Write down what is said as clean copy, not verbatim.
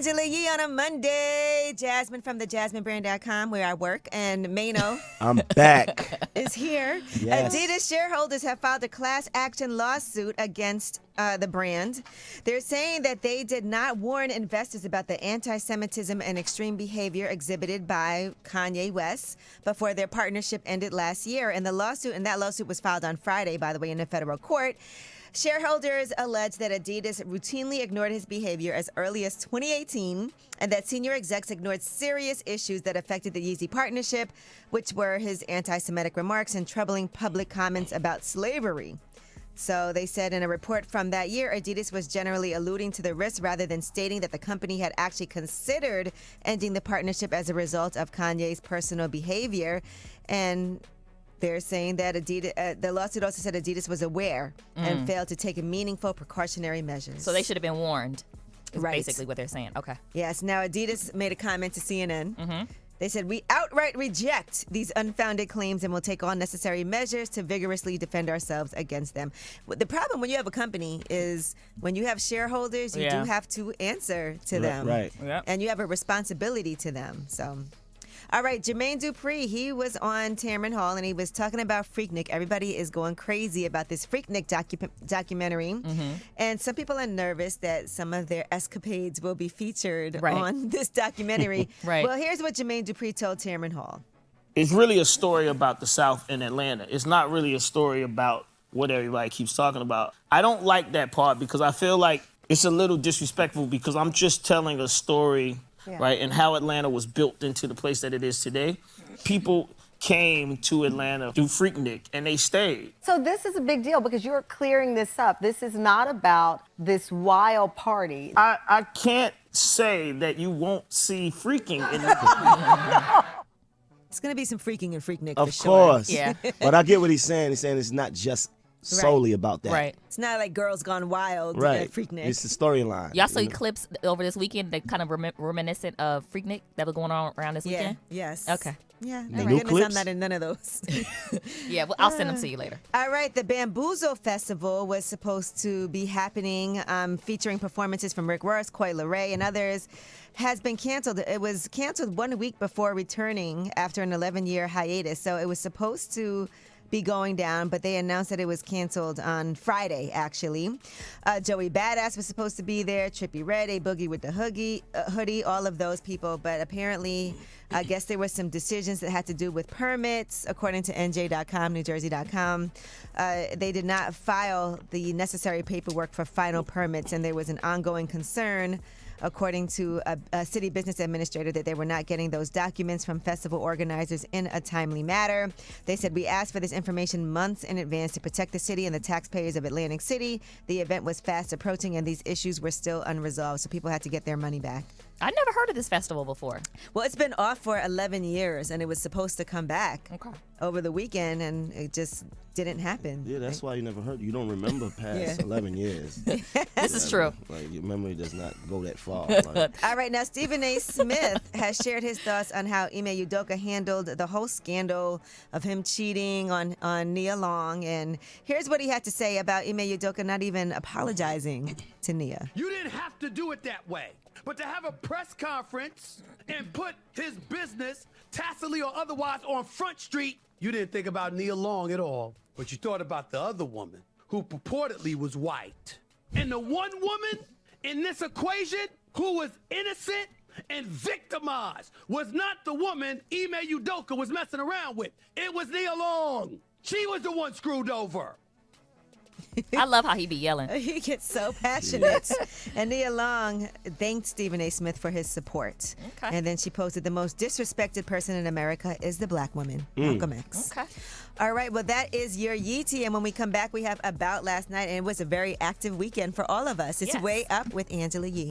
Angela Yee on a Monday. Jasmine from thejasminebrand.com, where I work, and Mano I'm back. is here. Yes. Adidas shareholders have filed a class action lawsuit against the brand. They're saying that they did not warn investors about the anti-Semitism and extreme behavior exhibited by Kanye West before their partnership ended last year. And that lawsuit was filed on Friday, by the way, in a federal court. Shareholders allege that Adidas routinely ignored his behavior as early as 2018 and that senior execs ignored serious issues that affected the Yeezy partnership, which were his anti-Semitic remarks and troubling public comments about slavery. So they said in a report from that year, Adidas was generally alluding to the risk rather than stating that the company had actually considered ending the partnership as a result of Kanye's personal behavior. And they're saying that Adidas, the lawsuit also said Adidas was aware and failed to take meaningful precautionary measures. So they should have been warned, is Right. basically what they're saying. Okay. Yes. Now, Adidas made a comment to CNN. They said, "We outright reject these unfounded claims and will take all necessary measures to vigorously defend ourselves against them." The problem when you have a company is when you have shareholders, you do have to answer to them. Right. Yep. And you have a responsibility to them. So, all right, Jermaine Dupri, he was on Tamron Hall and he was talking about Freaknik. Everybody is going crazy about this Freaknik documentary. And some people are nervous that some of their escapades will be featured on this documentary. Right. Well, here's what Jermaine Dupri told Tamron Hall. It's really a story about the South and Atlanta. It's not really a story about what everybody keeps talking about. I don't like that part because I feel like it's a little disrespectful because I'm just telling a story, right, and how Atlanta was built into the place that it is today. People came to Atlanta through Freaknik, and they stayed. So this is a big deal because you're clearing this up. This is not about this wild party. I can't say that you won't see freaking in the It's going to be some freaking and Freaknik for Of sure. course. Yeah. But I get what he's saying. He's saying it's not just solely about that. Right. It's not like Girls Gone Wild Right. at Freaknik. It's the storyline. Y'all saw you know? clips over this weekend that kind of reminiscent of Freaknik that was going on around this weekend? Yes. Okay. Yeah. The Thank new goodness I'm clips? not in none of those. Yeah, well, I'll send them to you later. All right, the Bamboozle Festival was supposed to be happening, featuring performances from Rick Ross, Coi Leray, and others, has been canceled. It was canceled 1 week before returning after an 11-year hiatus. So it was supposed to be going down, but they announced that it was canceled on Friday, actually. Joey Badass was supposed to be there, Trippie Redd, A Boogie with the hoodie, all of those people. But apparently, I guess there were some decisions that had to do with permits, according to NJ.com, NewJersey.com. They did not file the necessary paperwork for final permits, and there was an ongoing concern, according to a city business administrator, that they were not getting those documents from festival organizers in a timely manner. They said, "We asked for this information months in advance to protect the city and the taxpayers of Atlantic City. The event was fast approaching and these issues were still unresolved, so people had to get their money back." I never heard of this festival before. Well, it's been off for 11 years, and it was supposed to come back over the weekend, and it just didn't happen. Yeah, that's why you never heard. You don't remember past 11 years. This is true. Like, your memory does not go that far. Like, All right, now Stephen A. Smith has shared his thoughts on how Ime Udoka handled the whole scandal of him cheating on Nia Long, and here's what he had to say about Ime Udoka not even apologizing to Nia. You didn't have to do it that way. But to have a press conference and put his business, tacitly or otherwise, on Front Street, you didn't think about Nia Long at all. But you thought about the other woman who purportedly was white. And the one woman in this equation who was innocent and victimized was not the woman Ime Udoka was messing around with. It was Nia Long. She was the one screwed over. I love how he be yelling. He gets so passionate. And Nia Long thanked Stephen A. Smith for his support. Okay. And then she posted, "The most disrespected person in America is the black woman, Malcolm X." Okay. All right, well, that is your Yeetie. And when we come back, we have About Last Night. And it was a very active weekend for all of us. It's Yes. Way Up with Angela Yee.